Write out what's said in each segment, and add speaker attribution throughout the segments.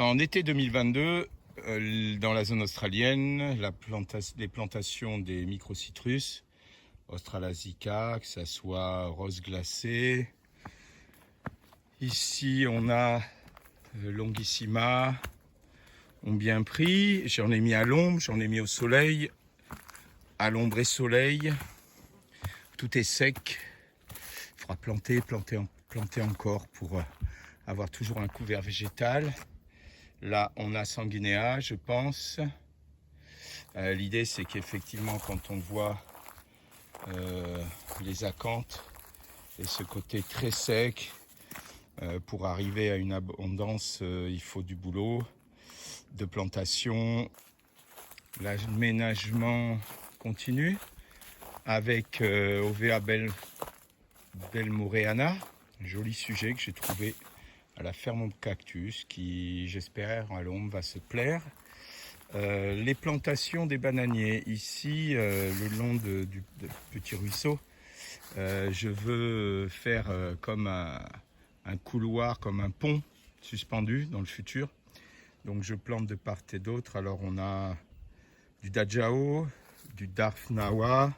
Speaker 1: En été 2022, dans la zone australienne, les plantations des micro-citrus, Australasica, que ce soit rose glacée. Ici, on a Longissima, ont bien pris. J'en ai mis à l'ombre, j'en ai mis au soleil, à l'ombre et soleil. Tout est sec. Il faudra planter encore pour avoir toujours un couvert végétal. Là, on a Sanguinea, je pense. L'idée, c'est qu'effectivement, quand on voit les acanthes et ce côté très sec, pour arriver à une abondance, il faut du boulot, de plantation. L'aménagement continue avec Ovea belmoreana, joli sujet que j'ai trouvé à la ferme au cactus, qui j'espère à l'ombre va se plaire. Les plantations des bananiers ici, le long du petit ruisseau, je veux faire comme un couloir, comme un pont suspendu dans le futur. Donc je plante de part et d'autre. Alors on a du Dajao, du Darfnawa,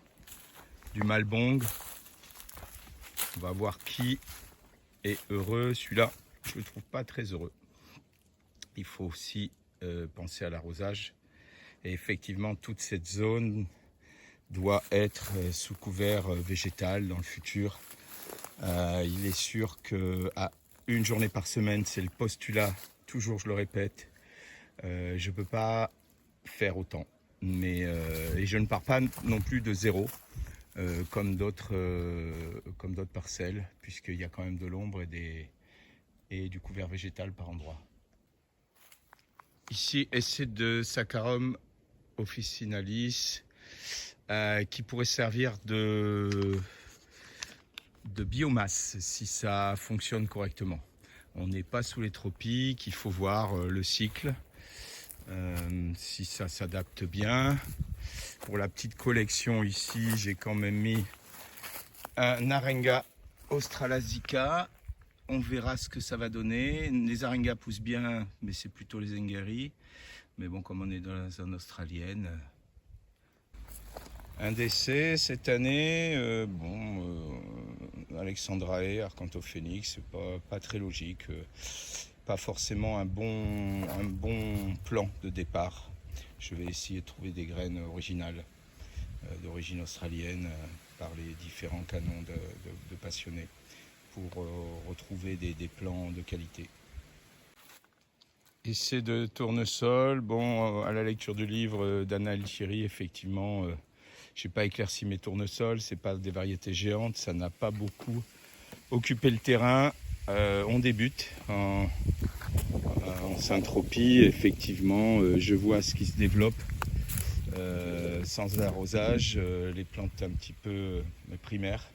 Speaker 1: du Malbong. On va voir qui est heureux. Celui-là, je ne le trouve pas très heureux. Il faut aussi penser à l'arrosage. Et effectivement, toute cette zone doit être sous couvert végétal dans le futur. Il est sûr qu'à une journée par semaine, c'est le postulat, toujours je le répète, je ne peux pas faire autant. Et je ne pars pas non plus de zéro, comme d'autres parcelles, puisqu'il y a quand même de l'ombre et du couvert végétal par endroit. Ici, essai de Saccharum officinalis, qui pourrait servir de biomasse si ça fonctionne correctement. On n'est pas sous les tropiques, il faut voir le cycle, si ça s'adapte bien. Pour la petite collection ici, j'ai quand même mis un Arenga Australasica. On verra ce que ça va donner. Les arengas poussent bien, mais c'est plutôt les engaris. Mais bon, comme on est dans la zone australienne. Un décès cette année, Alexandrae, Arcantophénix, c'est pas très logique. Pas forcément un bon plan de départ. Je vais essayer de trouver des graines originales, d'origine australienne, par les différents canons de passionnés, pour retrouver des plants de qualité. Essai de tournesol. Bon, à la lecture du livre d'Anna Elchiri, effectivement, j'ai pas éclairci mes tournesols. C'est pas des variétés géantes, ça n'a pas beaucoup occupé le terrain. On débute en syntropie. Effectivement, je vois ce qui se développe sans arrosage, les plantes un petit peu primaires.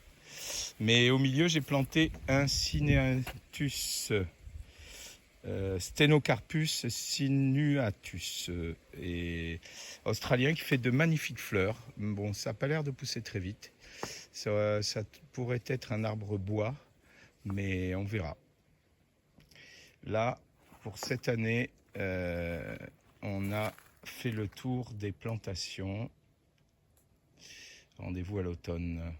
Speaker 1: Mais au milieu, j'ai planté un Cineatus, Stenocarpus sinuatus, et australien, qui fait de magnifiques fleurs. Bon, ça n'a pas l'air de pousser très vite. Ça pourrait être un arbre bois, mais on verra. Là, pour cette année, on a fait le tour des plantations. Rendez-vous à l'automne.